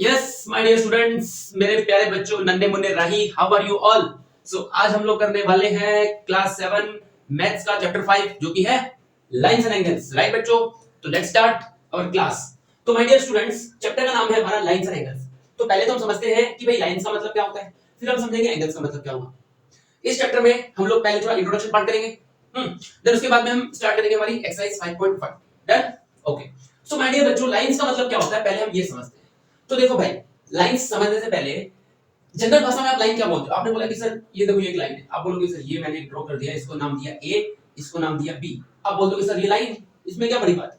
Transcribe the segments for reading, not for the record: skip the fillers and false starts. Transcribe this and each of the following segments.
Yes my dear students, मेरे प्यारे बच्चों, नन्हे मुन्ने राही, हाउ आर यू ऑल। सो आज हम लोग करने वाले हैं क्लास 7 मैथ्स का चैप्टर 5 जो कि है लाइंस एंड एंगल्स। राइट बच्चों, तो लेट्स स्टार्ट आवर क्लास। तो माय डियर स्टूडेंट्स, चैप्टर का नाम है हमारा लाइंस एंड एंगल्स। तो पहले तो हम समझते हैं कि भाई लाइंस का मतलब क्या होता है, फिर हम समझेंगे एंगल्स का मतलब क्या हुआ। इस चैप्टर में हम लोग पहले थोड़ा इंट्रोडक्शन पार्ट करेंगे, देन उसके बाद में हम स्टार्ट करेंगे हमारी exercise 5.5। Done, okay. So my dear बच्चों, लाइंस का मतलब क्या होता है पहले हम ये समझते हैं। तो देखो भाई, लाइंस समझने से पहले जनरल भाषा में आप लाइन क्या बोलते हो? आपने बोला कि सर ये देखो ये एक लाइन है, आप बोलोगे सर ये मैंने ड्रॉ कर दिया, इसको नाम दिया ए, इसको नाम दिया बी। आप बोल दोगे सर ये लाइन, इसमें क्या बड़ी बात है।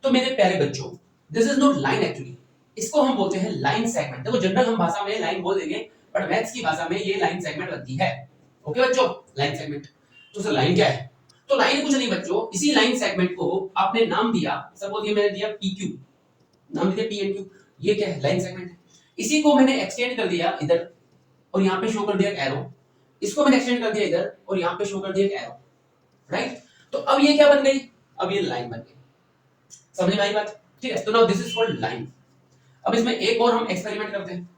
तो मेरे प्यारे बच्चों, this is not line actually, इसको हम बोलते हैं लाइन सेगमेंट। देखो जनरल हम भाषा में लाइन बोल देंगे, बट मैथ्स की भाषा में ये लाइन सेगमेंट बनती है। ओके बच्चों, लाइन सेगमेंट। तो सर लाइन क्या है? तो लाइन कुछ नहीं बच्चों, इसी लाइन सेगमेंट को आपने नाम दिया, सपोज ये मैंने दिया पी क्यू, नाम दिया पी एंड क्यू, ये क्या है? लाइन सेगमेंट है। इसी को मैंने एक्सटेंड कर दिया इधर और यहाँ पे शो कर दिया एक एरो, इसको मैंने एक्सटेंड कर दिया इधर और यहाँ पे शो कर दिया एक एरो। राइट, तो अब ये क्या बन गई? अब ये लाइन बन गई। समझ में आई बात? ठीक है, तो now this is called line. अब इसमें एक और हम एक्सपेरिमेंट करते हैं,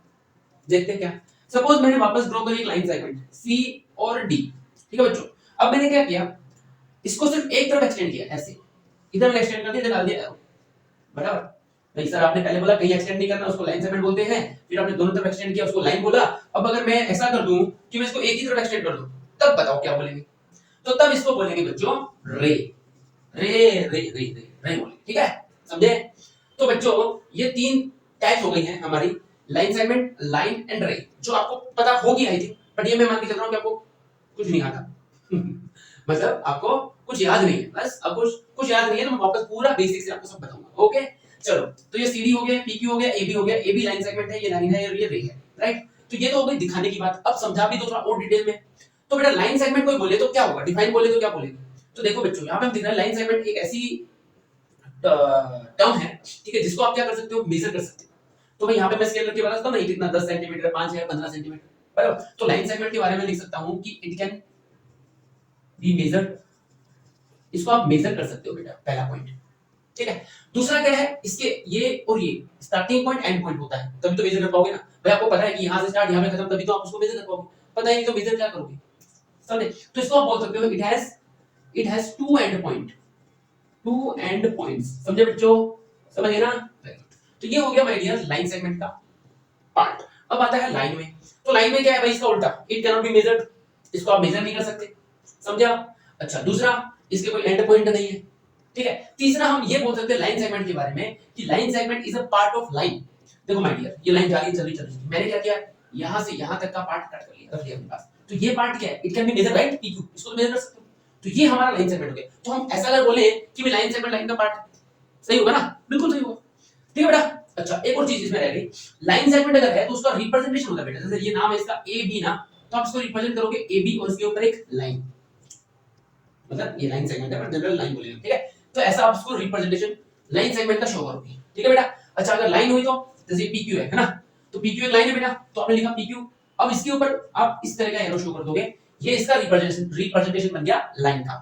देखते हैं क्या। सपोज मैंने वापस ड्रॉ करी एक लाइन सेगमेंट सी और डी। ठीक है बच्चों, अब मैंने क्या किया, इसको सिर्फ एक तरफ एक्सटेंड किया, ऐसे इधर मैंने एक्सटेंड कर दिया, इधर डाल दिया एरो। बराबर नहीं सर, आपने पहले बोला कहीं एक्सटेंड नहीं करना, उसको लाइन सेगमेंट बोलते हैं, फिर आपने दोनों तरफ एक्सटेंड किया, उसको लाइन बोला। अब अगर मैं ऐसा कर दूं कि मैं इसको एक ही तरफ एक्सटेंड कर दूं, तब बताओ क्या बोलेंगे? तो तब इसको बोलेंगे बच्चों रे रे रे रे रे रे बोलेंगे। ठीक है, समझे? तो बच्चों ये तीन टाइप्स हो गई हैं हमारी, लाइन सेगमेंट, लाइन एंड रे, जो आपको पता होगी आई थी, बट ये मैं मान के चल रहा हूं कि आपको कुछ नहीं आता। मतलब आपको कुछ याद नहीं है, बस अब कुछ याद नहीं है, तो मैं वापस पूरा बेसिक से आपको सब बताऊंगा। ओके चलो, तो ये सीडी हो गया, पीक्यू हो गया, एबी हो गया, एबी लाइन सेगमेंट है, ये लाइन है, ये रे है। राइट, तो ये तो हो गई दिखाने की बात। अब समझा भी तो थोड़ा और डिटेल में। तो बेटा लाइन सेगमेंट कोई बोले तो क्या होगा, डिफाइन बोले तो क्या बोलेंगे? तो देखो बच्चों, यहाँ पे हम दिख रहा है लाइन सेगमेंट एक ऐसी टर्म है, ठीक है, जिसको आप क्या कर सकते हो, मेजर कर सकते हो। तो भाई यहाँ पे मैं स्केल करके बता सकता हूँ ना, कितना 10 सेंटीमीटर, 5 है, 15 सेंटीमीटर, बराबर। तो लाइन सेगमेंट के बारे में लिख सकता हूँ कि इट कैन बी मेजर्ड, इसको आप मेजर कर सकते हो बेटा, पहला पॉइंट। ठीक है, दूसरा क्या है, इसके ये और ये स्टार्टिंग पॉइंट एंड पॉइंट होता है, तभी तो मेजर कर पाओगे ना। भाई आपको पता है कि यहाँ से स्टार्ट यहाँ पे खत्म, तभी तो आप उसको मेजर कर पाओगे। पता ही नहीं तो मेजर क्या करोगे? समझे? तो इसको आप बोल सकते हो it has two end point, two end points. समझे बच्चों? समझ गए ना? तो ये हो गया माय डियर लाइन सेगमेंट का पार्ट। अब आता है लाइन में। तो लाइन में क्या है भाई, इसका उल्टा, it can not be measured, इसको आप मेजर नहीं कर सकते। समझे आप? अच्छा, दूसरा, इसके कोई एंड पॉइंट नहीं है। ठीक है, तीसरा हम ये बोल सकते हैं लाइन सेगमेंट के बारे में कि line segment is a part of line. देखो माय डियर, ये लाइन जा रही है, चल रही चल रही, मैंने क्या किया, यहां से यहां तक का पार्ट कट कर लिया, रख लिया अपने पास। तो ये पार्ट क्या है, it can be measure right, PQ, इसको मेजर कर सकते हो। तो ये हमारा लाइन सेगमेंट हो गया। तो हम ऐसा अगर बोले कि भाई लाइन सेगमेंट लाइन का पार्ट, सही होगा ना? बिल्कुल सही होगा। ठीक है बेटा। अच्छा, एक और चीज इसमें रह गई, लाइन सेगमेंट अगर है तो उसका रिप्रेजेंटेशन होता है बेटा। जैसे ये नाम है इसका ए बी ना, तो आप इसको रिप्रेजेंट करोगे ए बी और इसके ऊपर एक लाइन, मतलब ये लाइन सेगमेंट है पर जनरल लाइन बोलेंगे। ठीक है, तो ऐसा आप इसको रिप्रेजेंटेशन लाइन सेगमेंट का शो करोगे। ठीक है बेटा। अच्छा, अगर लाइन हुई तो जैसे पीक्यू है ना, तो पीक्यू एक लाइन है बेटा, तो आपने लिखा पीक्यू। अब इसके ऊपर आप इस तरह का एरो शो कर दोगे, ये इसका रिप्रेजेंटेशन बन गया लाइन का।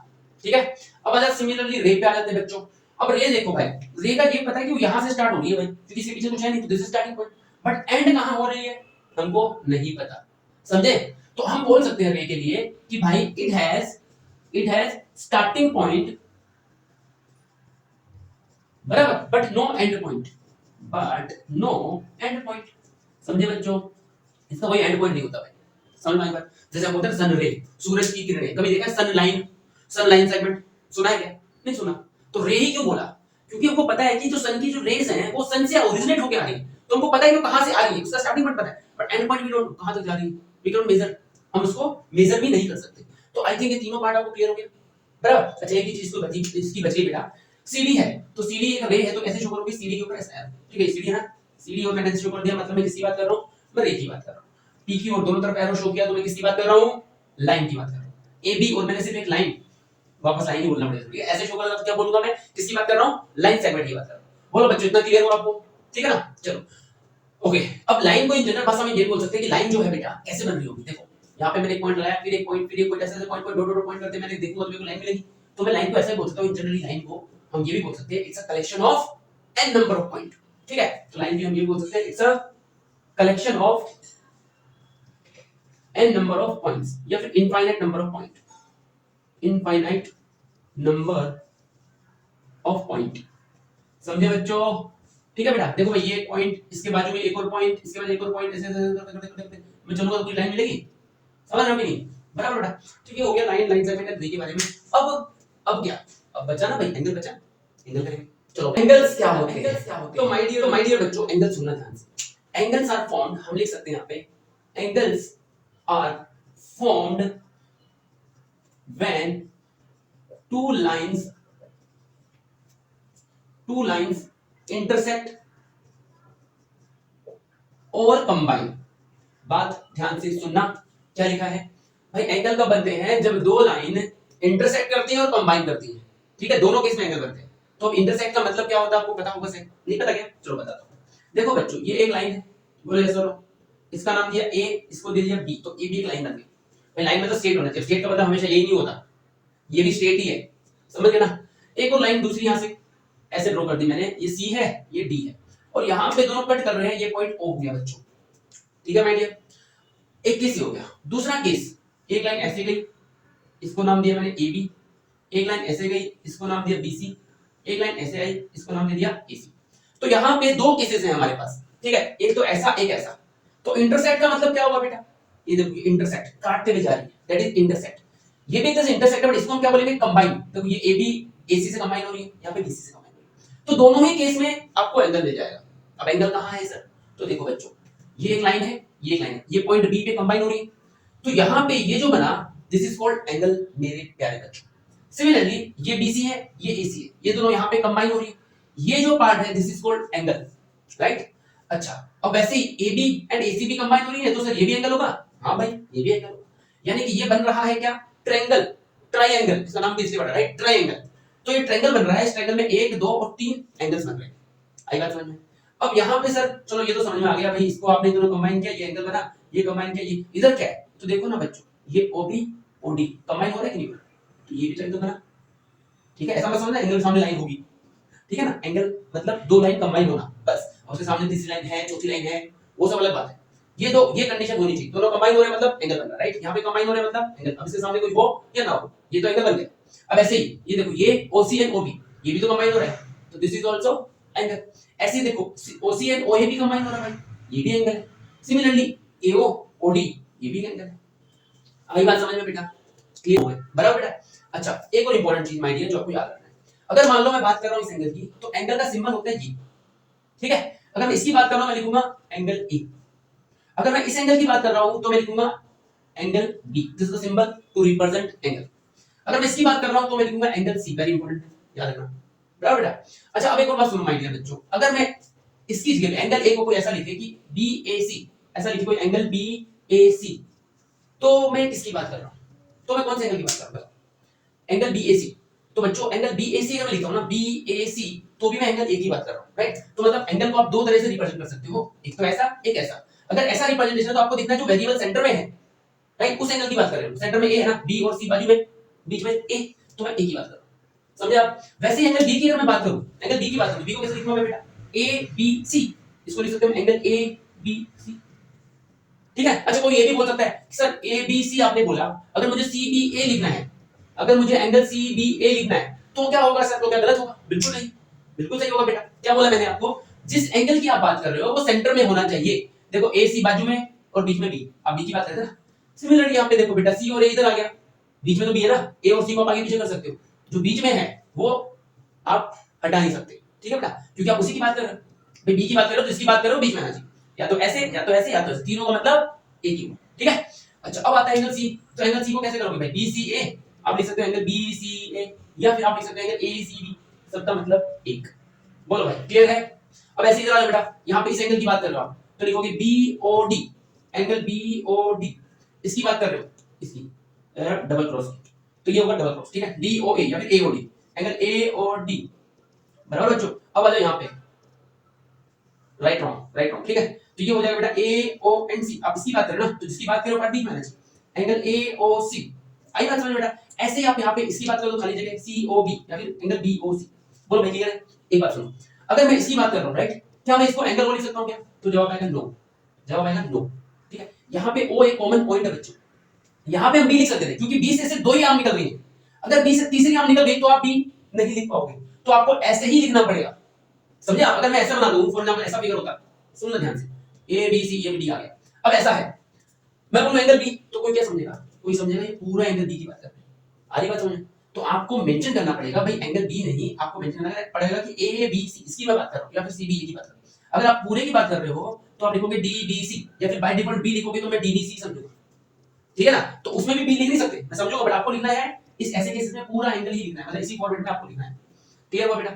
ठीक है, अब आजा सिमिलरली रे पे आ जाते हैं बच्चों। अब रे देखो भाई, रे का ये पता है कि वो यहां से स्टार्ट हो रही है भाई, क्योंकि इसके पीछे कुछ है नहीं, तो this is starting point. But and कहां हो रही है हमको नहीं पता। समझे? तो हम बोल सकते हैं रे के लिए कि भाई इट हैज स्टार्टिंग पॉइंट, बराबर, but no end point, but no end point. समझे बच्चों? इसका कोई एंड पॉइंट नहीं होता भाई। समझ में आई बात? जैसे हम बोलते हैं सन रे, सूरज की किरणें, कभी देखा है सन लाइन सेगमेंट? सुना है क्या? नहीं सुना। तो रे ही क्यों बोला? क्योंकि हमको पता है कि जो सन की जो रेज हैं वो सन से ओरिजिनेट होकर आ रही है, तो हमको पता है कि वो कहां से आ रही है, उसका स्टार्टिंग पॉइंट पता है, but end point we don't, कहां तक जा रही है वी कैन मेजर, हम उसको मेजर भी नहीं कर सकते। तो आई थिंक ये तीनों पार्ट आपको क्लियर हो गया, बराबर। अच्छा, एक ही चीज तो बची, इसकी बची बेटा, सीडी है। तो सीडी एक रे है, तो कैसे शो करोगे? सीडी के ऊपर ऐसा है, ठीक है, सीडी है ना, सीडी और मैंने शो कर दिया, मतलब मैं किसकी बात कर रहा हूं? मैं रे की बात कर रहा हूं। पीक्यू और दोनों तरफ एरो शो किया, तो मैं किसकी बात कर रहा हूं? लाइन की बात कर रहा हूं। एबी और मैंने सिर्फ एक लाइन, वापस लाइन ही बोलना पड़ेगा, ठीक है, ऐसे शो करना तो क्या बोलूंगा मैं, किसकी बात कर रहा हूं? लाइन सेगमेंट की बात कर रहा हूं। बोलो बच्चों, इतना क्लियर हो आपको? ठीक है ना? चलो ओके। अब लाइन को इन जनरल भाषा में ये बोल सकते हैं कि लाइन जो है बेटा कैसे बन रही होगी। देखो यहाँ पे मैंने एक पॉइंट लगाया, फिर एक पॉइंट, फिर एक पॉइंट, ऐसे point point dot dot point करते मैंने देखूंगा तो मेरे को लाइन मिलेगी। तो मैं लाइन को ऐसे बोल सकता हूं, जनरली लाइन को हम ये भी बोल सकते हैं, it's a collection of n number of point. ठीक है। तो लाइन भी हम ये बोल सकते हैं it's a collection of n number of points या फिर infinite number of point, infinite number of point. समझे बच्चों? ठीक है बेटा। देखो भाई ये पॉइंट, इसके बाजू में एक और पॉइंट, इसके बाद एक और पॉइंट, ऐसे करते मैं चलूंगा तो पूरी लाइन मिलेगी। समझ रहे हो कि नहीं? बराबर बेटा। ठीक है, हो गया लाइन, लाइन सेगमेंट के बारे में। अब क्या, अब बचा ना भाई एंगल बचा, एंगल करेंगे। चलो एंगल्स क्या होते हैं? तो माय डियर बच्चों, एंगल सुनना ध्यान से। एंगल्स आर फॉर्म्ड, हम लिख सकते हैं यहाँ पे, angles are formed when two lines intersect और कंबाइन। बात ध्यान से सुनना, क्या लिखा है भाई? एंगल कब बनते हैं? जब दो लाइन इंटरसेक्ट करती हैं और कंबाइन करती हैं। ठीक है, दोनों केस में एंगल बनते हैं। तो अब इंटरसेक्ट का मतलब क्या होता है आपको पता होगा से? नहीं पता क्या? चलो बताता हूं। देखो बच्चों, ये एक लाइन है, बोलो यस और इसका नाम दिया ए, इसको दे दिया बी, तो ए भी एक लाइन बन गई। भाई लाइन में तो स्ट्रेट होना चाहिए, स्ट्रेट का मतलब हमेशा यही नहीं होता, ये भी स्ट्रेट ही है। समझ गए ना? एक और लाइन दूसरी यहां से ऐसे ड्रॉ कर दी मैंने, ये सी है, ये डी है, और यहां पे दोनों कट कर रहे हैं, ये पॉइंट ओ हो गया बच्चों। ठीक है माय डियर, एक केस ये हो गया। दूसरा केस, एक लाइन ऐसे गई, इसको नाम दिया मैंने ए बी, एक लाइन ऐसे गई, इसको नाम दिया बी सी, एक लाइन ऐसे आई, इसको नाम दे दिया ए सी। तो यहाँ पे दो केसेस हैं हमारे पास। ठीक है, एक तो ऐसा, एक ऐसा। तो इंटरसेक्ट का मतलब क्या होगा बेटा? ये देखो इंटरसेक्ट, काटते हुए जा रही है, दैट इज इंटरसेक्ट। ये भी एक तरह से इंटरसेक्ट है, बट इसको हम क्या बोलेंगे? कंबाइन। देखो ये ए बी एसी से कंबाइन हो रही है, यहाँ पे बीसी से कंबाइन हो रही है, तो दोनों ही केस में आपको एंगल मिल जाएगा। अब एंगल कहाँ है सर? तो देखो बच्चों, ये एक लाइन है, ये एक लाइन है, ये पॉइंट बी पे कंबाइन हो रही है, तो यहाँ पे ये जो बना, दिस इज कॉल्ड एंगल मेरे प्यारे बच्चों। सिमिलरली ये बीसी है, ये एसी है, ये दोनों यहाँ पे कंबाइन हो रही है, ये जो पार्ट है this is called angle, right? अच्छा, अब वैसे ही AB एंड AC भी कंबाइन हो रही है, तो सर ये भी एंगल होगा। हाँ भाई, ये भी एंगल होगा। यानी कि ये बन रहा है क्या? ट्रायंगल, ट्रायंगल, इसका नाम भी इसलिए पड़ा, राइट? ट्रायंगल। तो ये ट्रायंगल बन रहा है, इस ट्रायंगल में 1 2 और 3 एंगल्स बन रहे हैं। आई बात समझ में? अब यहाँ पे सर चलो ये तो समझ में आ गया भाई, इसको आपने दोनों कंबाइन किया, ये एंगल बना, ये कंबाइन किया, ये इधर क्या है? तो देखो ना बच्चों, ये OB OD कंबाइन हो रहा है कि नहीं हो रहा? तो ये भी ट्रायंगल बना। ठीक है, ऐसा मत समझना एंगल सामने लाइन होगी। ठीक है ना? एंगल मतलब दो लाइन कंबाइन होना बस, और उसके सामने तीसरी लाइन है, चौथी लाइन है, वो सब अलग बात है। ये दो, ये कंडीशन होनी चाहिए, दोनों कंबाइन हो रहे हैं मतलब एंगल बन रहा है, राइट? यहाँ पे कंबाइन हो रहे हैं मतलब एंगल। अब इसके सामने कोई हो या ना हो, ये तो एंगल बन गया। अब ऐसे ही ये देखो, ये OC एंड OB ये भी तो कंबाइन हो रहा है, तो दिस इज आल्सो एंगल। ऐसे ही देखो OC एंड OA भी कंबाइन हो रहा है भाई, ये भी एंगल है। सिमिलरली AO OD ये भी एंगल है। आई बात समझ में बेटा? क्लियर हो गया? बराबर बेटा। अच्छा, एक और इंपॉर्टेंट चीज माय डियर जो आपको याद रखना है, अगर मान लो मैं बात कर रहा हूं इस एंगल की, तो एंगल का सिंबल होता है ये। ठीक है, अगर मैं इसकी बात कर रहा हूं मैं लिखूंगा एंगल ए। अगर मैं इस एंगल की बात कर रहा हूं तो मैं लिखूंगा angle B, this is the symbol to represent angle. अगर मैं इसकी बात कर रहा हूं तो मैं लिखूंगा एंगल सी, वेरी इंपॉर्टेंट, याद रखना। बराबर बेटा। अच्छा, अब एक और बात सुनो माय डियर बच्चों, अगर मैं इसकी जगह एंगल ए को कोई ऐसा लिखे कि BAC, ऐसा लिखे कोई एंगल BAC, तो मैं किसकी बात कर रहा हूं? तो मैं कौन से एंगल की बात कर रहा हूं? Angle BAC। तो बच्चों एंगल BAC अगर मैं लिखता हूं ना BAC, तो भी मैं एंगल ए की बात कर रहा हूं, राइट? तो मतलब एंगल को आप दो तरह से रिप्रेजेंट कर सकते हो, एक तो ऐसा, एक ऐसा। अगर ऐसा रिप्रेजेंटेशन है तो आपको दिखना है जो वेरिएबल सेंटर में है, राइट? उस एंगल की बात कर रहे हो। सेंटर में ए है ना, B और C बाजू में, बीच में ए, तो मैं ए की बात कर रहा हूं। समझे आप? वैसे एंगल बी की अगर मैं बात करूं, एंगल बी की बात करूं, बी को कैसे लिखूंगा मैं बेटा? ABC, इसको लिख सकते हैं एंगल ABC। ठीक है। अच्छा, कोई ये भी बोल सकता है सर ABC आपने बोला, अगर मुझे CBA लिखना है, अगर मुझे एंगल CBA लिखना है तो क्या होगा सर? तो क्या गलत होगा? बिल्कुल नहीं, बिल्कुल सही होगा बेटा। क्या बोला मैंने आपको? जिस एंगल की आप बात कर रहे हो वो सेंटर में होना चाहिए। देखो AC बाजू में और बीच में B, आप B की बात कर रहे थे ना। सिमिलरली यहाँ पे देखो बेटा, C और A इधर आ गया, बीच में तो B है ना, A और C को आप आगे पीछे कर सकते हो, जो बीच में है वो आप हटा नहीं सकते। ठीक है बेटा, क्योंकि आप उसी की बात कर रहे हो भाई, B की बात कर रहे हो तो इसकी बात कर रहे हो, बीच में आना चाहिए, या तो ऐसे या तो ऐसे या तो ऐसे, तीनों का मतलब एक ही हो। ठीक है। अच्छा, अब आता है एंगल सी। तो एंगल सी को कैसे करोगे भाई? BCA, आप लिख सकते हो एंगल BCA, या फिर आप लिख सकते हो एंगल ACB, सबका मतलब एक। बोलो भाई, क्लियर है? अब ऐसे इधर आ जाओ बेटा, यहां पे इस एंगल की बात कर रहे हो आप, तो लिखोगे BOD, एंगल BOD, इसकी बात कर रहे हो, इसकी डबल क्रॉस की, तो ये होगा डबल क्रॉस। ठीक है, DOA या फिर AOD, एंगल AOD। बराबर बच्चों। अब आ जाओ यहां पे, राइट रॉन्ग, राइट रॉन्ग। ठीक है, तो ये हो जाएगा बेटा AOC, आप इसकी बात कर रहे हो ना, तो जिसकी बात करो पार्ट बीच में आना चाहिए, एंगल AOC। आई बात समझ बेटा? ऐसे ही आप यहाँ पे इसकी बात करो तो खाली जगह COB या फिर एंगल BOC। बोलो भाई, क्लियर है? एक बात सुनो, अगर मैं इसकी बात कर रहा हूँ, राइट, क्या मैं इसको एंगल ओ लिख सकता हूं क्या? तो जवाब आएगा नो, जवाब आएगा नो। ठीक है, यहाँ पे ओ एक कॉमन पॉइंट है बच्चों, यहाँ पे हम बी लिख सकते थे क्योंकि बी से सिर्फ दो ही आर्म निकल रही है। अगर बी से तीसरी आर्म निकल गई तो आप बी नहीं लिख पाओगे, तो आपको ऐसे ही लिखना पड़ेगा। समझे आप? अगर मैं ऐसा बना दूं, फॉर एग्जांपल ऐसा फिगर होता, सुन लो ध्यान से, ए बी सी ये भी डी आ गया। अब ऐसा है, मैं बोलूं एंगल बी, तो कोई क्या समझेगा? कोई समझेगा ये पूरा एंगल बी की बात कर रहे हैं। आ रही बात समझ? तो आपको मेंशन करना पड़ेगा भाई एंगल बी नहीं, आपको मेंशन करना पड़ेगा कि ए बी सी इसकी मैं बात कर रहा हूं या फिर सी बी की बात कर रहा हूं। अगर आप पूरे की बात कर रहे हो तो आप लिखोगे डी बी सी, या फिर बाय डिफॉल्ट बी लिखोगे तो मैं डी बी सी समझूंगा। ठीक है ना? तो उसमें भी बी लिख नहीं सकते, मैं समझूंगा, बट आपको लिखना है इस ऐसे केसेस में पूरा एंगल ही लिखना है, मतलब इसी फॉर्मेट में आपको लिखना है। क्लियर हुआ बेटा?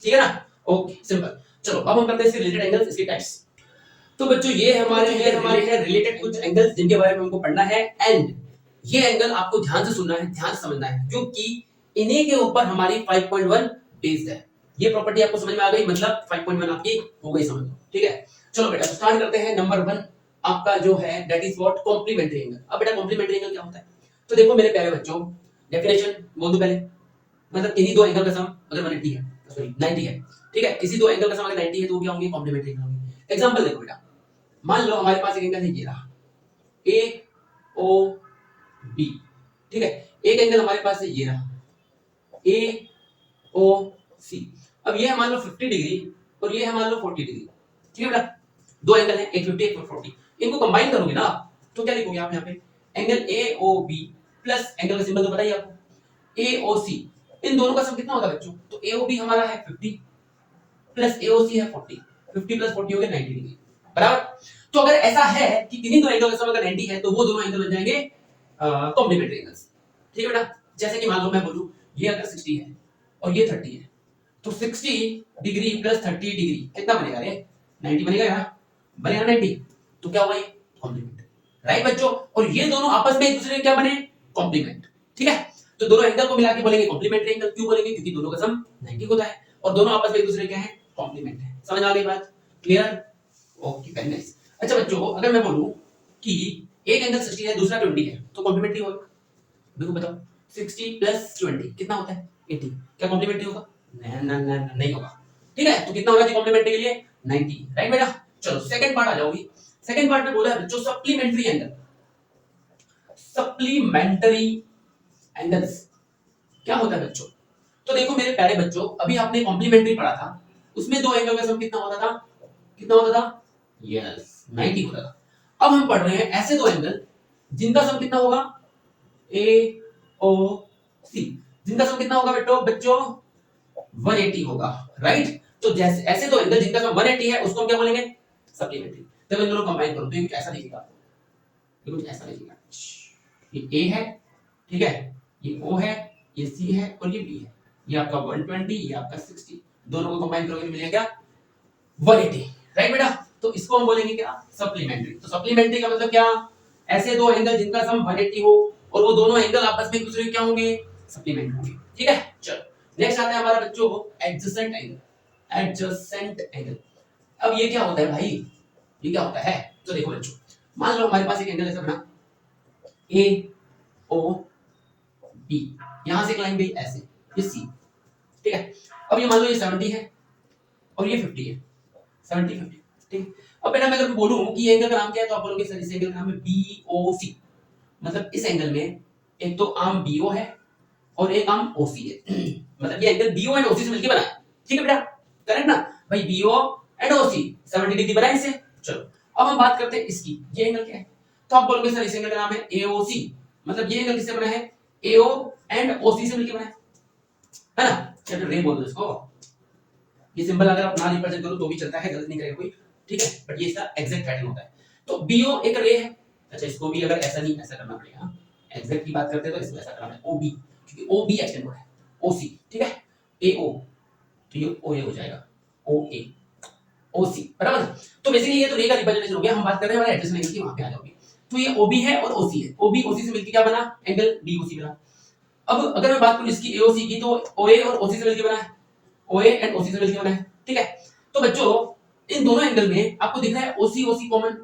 ठीक है ना? Okay, simple. चलो अब हम करते हैं इसके रिलेटेड एंगल्स, इसके टाइप्स। तो बच्चों ये हमारे हैं रिलेटेड कुछ एंगल्स जिनके बारे में हमको पढ़ना है, एंड ये एंगल आपको ध्यान से सुनना है, ध्यान से समझना है, क्योंकि इन्हीं के ऊपर हमारी 5.1 बेस्ड है। ये प्रॉपर्टी आपको समझ में आ गई, मतलब 5.1 आपकी हो गई समझ लो। ठीक है, चलो बेटा स्टार्ट करते हैं। नंबर 1 आपका जो है that is what? Complementary angle. अब बेटा कॉम्प्लीमेंट्री एंगल क्या होता है? तो देखो मेरे प्यारे बच्चों, डेफिनेशन बोल दो पहले, मतलब किन्हीं दो एंगल का सम अगर 180 है, सॉरी 90 है, ठीक है, किसी दो एंगल का सम अगर 90 है तो वो क्या होंगे? कॉम्प्लीमेंट्री एंगल होंगे। एग्जांपल देखो बेटा, मान लो हमारे पास एक एंगल है ये रहा, ए ओ बी। ठीक है, एक एंगल हमारे पास है ये रहा, ए ओ सी। अब ये है मान लो 50 डिग्री और ये है मान लो 40 डिग्री। ठीक है बेटा, दो एंगल है, एक 50 एक 40, इनको कंबाइन करोगे ना तो क्या लिखोगे आप यहाँ पे? Angle A O B plus angle का सिंबल तो पता ही आपको, ए ओ सी। इन दोनों का सम कितना होगा बच्चों? तो ए ओ बी हमारा है 50 प्लस ए ओ सी है 40, 50 प्लस 40 हो गया 90 डिग्री, बराबर। तो अगर ऐसा है कि किन्हीं दो एंगल का सम अगर 90 है तो वो दोनों एंगल बन जाएंगे कॉम्प्लीमेंट्री एंगल्स। ठीक है बेटा, जैसे कि मान लो मैं बोलूं ये अगर 60 है और ये 30 है, तो 60 डिग्री प्लस 30 डिग्री कितना बनेगा रे? 90 बनेगा यार, बनेगा 90। तो क्या हुआ ये? कॉम्प्लीमेंट, राइट बच्चों। और ये दोनों आपस में एक दूसरे के क्या बने? कॉम्प्लीमेंट। ठीक है, तो दोनों एंगल को मिला के बोलेंगे कॉम्प्लीमेंट्री एंगल। क्यों बोलेंगे? क्योंकि दोनों का सम 90 होता है और दोनों आपस में एक दूसरे के क्या है? कॉम्प्लीमेंट है। समझ आ गई बात? क्लियर? Okay, very nice. अच्छा बच्चों, अगर मैं बोलूं कि एक एंगल 60 है दूसरा 20 है तो कॉम्प्लीमेंट्री होगा? देखो बताओ, 60 प्लस 20 कितना होता है? 80। क्या कॉम्प्लीमेंट्री होगा? नहीं होगा। ठीक है, तो कितना होना चाहिए कॉम्प्लीमेंट्री के लिए? 90, राइट बेटा। चलो सेकंड पार्ट आ जाओगी। सेकंड पार्ट में बोला है बच्चों सप्लीमेंट्री एंगल। सप्लीमेंट्री एंगल्स क्या होता है बच्चों? तो देखो मेरे प्यारे बच्चों, अभी आपने कॉम्प्लीमेंट्री पढ़ा था, उसमें दो एंगल का सम कितना होता था? कितना होता था? यस, 90 होता था। अब हम पढ़ रहे हैं ऐसे दो एंगल जिनका सम कितना होगा? ए ओ सी, जिनका सम कितना होगा बच्चों? 180 होगा, राइट। तो जैसे ऐसे दो एंगल जिनका सम 180 है उसको हम क्या बोलेंगे? सप्लीमेंट्री। जब इन दोनों कंबाइन करो तो ये कुछ ऐसा दिखेगा, ये कुछ ऐसा दिखेगा। ये ए है, ठीक है, ये ओ है, ये सी है और ये बी है। ये आपका 120, ये आपका 60, दोनों को कंबाइन करोगे तो मिलेगा क्या? 180, राइट बेटा। तो इसको हम बोलेंगे क्या? सप्लीमेंट्री। तो सप्लीमेंट्री का मतलब क्या? ऐसे दो एंगल जिनका सम 180 हो और वो दोनों एंगल आपस में एक दूसरे के क्या होंगे? सप्लीमेंट होंगे। ठीक है, चलो नेक्स्ट आता है हमारा बच्चों एडजेसेंट एंगल। एडजेसेंट एंगल, अब ये क्या होता है भाई? ये क्या होता है? तो देखो बच्चों, मान लो हमारे पास एक एंगल ऐसा बना ए ओ बी, यहां से एक लाइन गई ऐसे, ये सी। ठीक है, अब ये मान लो ये 70 है और ये 50 है, 70 50। ठीक, अब बेटा मैं अगर बोलूं कि ये एंगल का नाम क्या है तो आप बोलोगे सर इस एंगल का नाम है बीओसी। मतलब इस एंगल में एक तो आर्म बीओ है और एक आर्म ओसी है। मतलब ये एंगल बीओ एंड ओसी से मिलकर बना है। ठीक है बेटा, करेक्ट ना भाई? बीओ एंड ओसी 70 डिग्री बना है इससे। चलो अब हम बात करते हैं इसकी, ये एंगल क्या है? तो आप बोलोगे सर इस एंगल का नाम है एओसी। मतलब ये एंगल किससे बना है? एओ एंड ओसी से मिलकर बना है ना? चलो रे बोल दो इसको। ये सिंबल अगर आप ना रिप्रेजेंट करो तो भी चलता है, गलत नहीं करेगा कोई। ठीक है, बट ये इसका एग्जैक्ट पैटर्न होता है। तो बीओ एक रे है। अच्छा, इसको भी अगर ऐसा नहीं ऐसा करना पड़ेगा, एग्जैक्ट की बात करते हैं तो इसको ऐसा करना है ओबी, क्योंकि ओबी एक्सटेंड है। ओसी, ठीक है, एओ तो ये ओए हो जाएगा, ओए ओसी, बराबर। तो बेसिकली ये तो रे का रिप्रेजेंटेशन हो गया। हम बात कर रहे हैं हमारे एडजेसेंट एंगल की, वहां पे आ जाओगे। तो ये ओबी है और ओसी है, ओबी ओसी से मिलकर क्या बना? एंगल बीओसी बना। अब अगर मैं बात करूं इसकी एओसी की, तो ओए और ओसी से मिलकर बना है, ओए एंड ओसी से मिलकर बना है। ठीक है, तो बच्चों इन दोनों एंगल में आपको दिख रहा है ओसी ओसी कॉमन,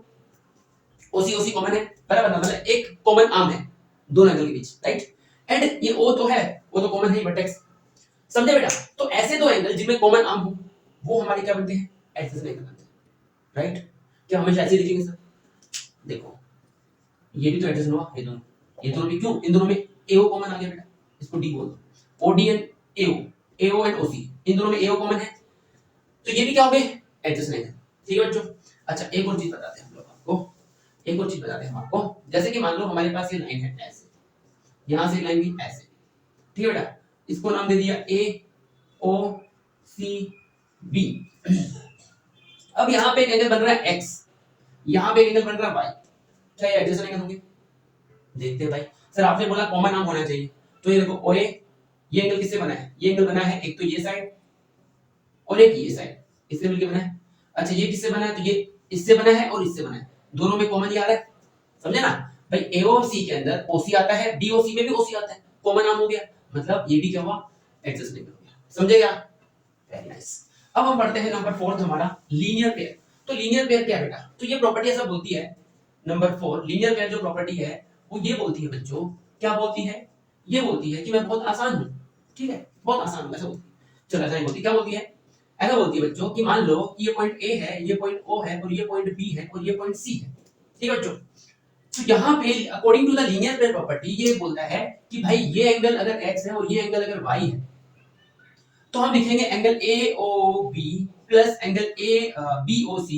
ओसी ओसी कॉमन है, बराबर। मतलब एक कॉमन आर्म है दोनों एंगल के बीच, राइट। एंड ये ओ तो है, वो तो कॉमन है वर्टेक्स, समझे बेटा? तो ऐसे दो एंगल जिनमें कॉमन आर्म हो वो हमारे क्या बनते हैं? एडजेसेंट एंगल बनते हैं, राइट? क्या हमेशा ऐसे लिखेंगे सर? देखो ये भी तो एडजेसेंट हुआ, ये दोनों भी, क्यों? इन दोनों में एओ कॉमन आ गया बेटा, इसको डी बोल दो। OD and AO, AO and OC, इन दोनों में एओ कॉमन है, तो ये भी क्या हो गए? Adjacent angle. ठीक है बच्चों? अच्छा एक और चीज बताते हैं हम लोग आपको, एक और चीज बताते हैं हम आपको। जैसे कि मान लो हमारे पास ये लाइन है ऐसे, यहां से लाइन भी ऐसे, ठीक है बेटा? इसको नाम दे दिया ए ओ सी बी। अब यहां पे एक एंगल बन रहा है एक्स, यहां पे एक एंगल बन रहा है वाई, क्या ये एडजेसेंट एंगल होंगे? देखते हैं भाई। सर आपने बोला कॉमन नाम होना चाहिए, तो ये देखो ओए, ये एंगल किससे बना है? ये एंगल बना है एक तो ये साइड और एक ये साइड, इससे मिलके बना है। अच्छा ये किससे बना है? तो ये इससे बना है और इससे बना है, दोनों में कॉमन ही आ रहा है, समझे ना भाई? एओ और सी के अंदर ओसी आता है, बीओसी में भी ओसी आता है, कॉमन नाम हो गया, मतलब ये भी क्या हुआ? एडजस्ट हो गया, समझे क्या? Very nice. अब हम पढ़ते हैं नंबर 4 हमारा लीनियर पेयर। तो लीनियर पेयर क्या है बेटा? तो ये प्रॉपर्टी ऐसा बोलती है, नंबर 4 लीनियर पेयर जो प्रॉपर्टी है वो ये बोलती है बच्चों, क्या बोलती है? ये बोलती है कि मैं बहुत आसान हूं, ठीक है, बहुत आसान हूं, ऐसा बोलती है। चलो ऐसा नहीं बोलती, क्या बोलती है? ऐसा बोलती है बच्चों कि मान लो ये पॉइंट ए है, ये पॉइंट ओ है और ये पॉइंट बी है और ये पॉइंट सी है, ठीक है बच्चों? तो यहाँ पे according to the linear pair property ये बोलता है कि भाई ये एंगल अगर x है और ये एंगल अगर y है, तो हम लिखेंगे angle AOB plus angle BOC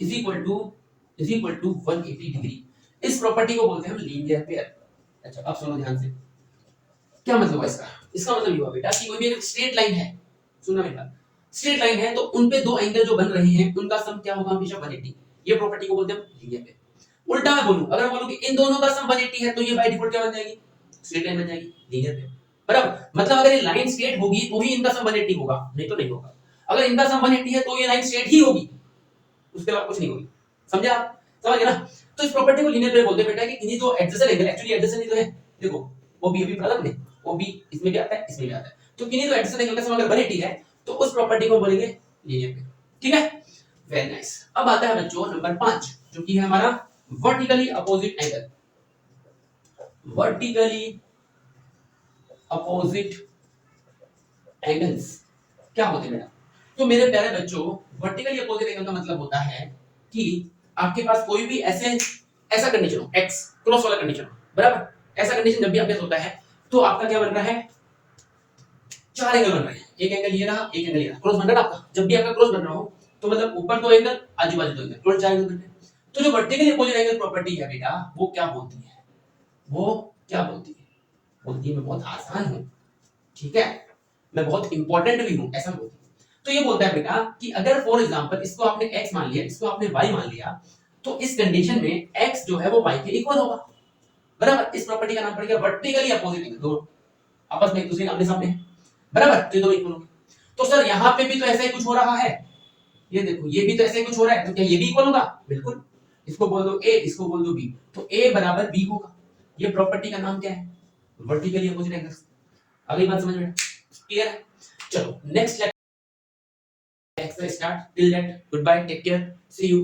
is equal to 180 degree. इस प्रॉपर्टी को बोलते हैं हम लीनियर पेयर। अच्छा अब सुनो ध्यान से, क्या मतलब है इसका? इसका मतलब ये हुआ बेटा कि कोई भी एक स्ट्रेट लाइन है, सुनना मेरी बात, स्ट्रेट लाइन है तो उन पे दो एंगल जो बन रहे हैं उनका सम क्या होगा? हमेशा 180। ये प्रॉपर्टी को बोलते हैं लीनियर पेयर। उल्टा मैं बोलूं, अगर मैं बोलूं कि इन दोनों का सम 180 है तो ये बाय डिफॉल्ट क्या बन जाएगी? स्ट्रेट लाइन बन जाएगी, लीनियर पेयर, बराबर? मतलब अगर ये लाइन स्ट्रेट होगी तो ही इनका सम 180 होगा, नहीं तो नहीं होगा। अगर इनका सम 180 है तो ये लाइन स्ट्रेट ही होगी, उसके अलावा कुछ नहीं होगी, समझे आप? समझ गए ना? तो इस प्रॉपर्टी को लीनियर पेयर बोलते हैं बेटा कि इन्हीं जो एडजेसेंट एंगल, एक्चुअली एडजेसेंट ही तो है, देखो वो भी अभी प्रॉब्लम में, वो भी इसमें भी आता है इसमें भी आता है, तो किन्हीं जो एडजेसेंट एंगल का सम अगर 180 है तो उस प्रॉपर्टी को बोलेंगे लीनियर पेयर, ठीक है? Very nice. अब आता है बच्चों नंबर 5 जो कि है हमारा vertically opposite angle. Vertically opposite angles क्या होते हैं बेटा? तो मेरे प्यारे बच्चों वर्टिकली अपोजिट एंगल का मतलब होता है कि आपके पास कोई भी ऐसा कंडीशन हो, x क्रॉस वाला कंडीशन हो, बराबर? ऐसा कंडीशन जब भी आपके साथ होता है तो आपका क्या बन रहा है? चार एंगल बन रहे हैं, एक एंगल ये रहा, एक एंगल ये रहा, क्रॉस बन रहा है आपका। जब भी आपका क्रॉस बन रहा हो तो मतलब ऊपर दो एंगल, आजू बाजू दो एंगल, टोटल चार एंगल बन रहे हैं। तो जो वर्टिकली अपोजिट एंगल प्रॉपर्टी है बेटा वो क्या बोलती है? वो क्या बोलती है? बोलती है मैं बहुत आसान हूं, ठीक है, मैं बहुत इंपॉर्टेंट भी हूं, ऐसा बोलती है। तो ये बोलता है बेटा कि अगर फॉर एग्जांपल इसको आपने x मान लिया, इसको आपने y मान लिया, तो इस कंडीशन में x जो है वो y के इक्वल होगा, बराबर? इस प्रॉपर्टी का नाम पड़ गया वर्टिकली अपोजिट एंगल, दोनों आपस में एक दूसरे के आमने सामने है, बराबर? तो ये दोनों इक्वल होंगे। तो सर यहां पे भी तो ऐसा ही कुछ हो रहा है, ये देखो ये भी तो ऐसा ही कुछ हो रहा है, तो क्या ये भी इक्वल होगा? बिल्कुल, इसको बोल दो a, इसको बोल दो b, तो a बराबर b होगा। ये प्रॉपर्टी का नाम क्या है? Vertically opposite angles. अगली बात समझ में क्लियर है? चलो next lecture start, till that goodbye, take care, see you.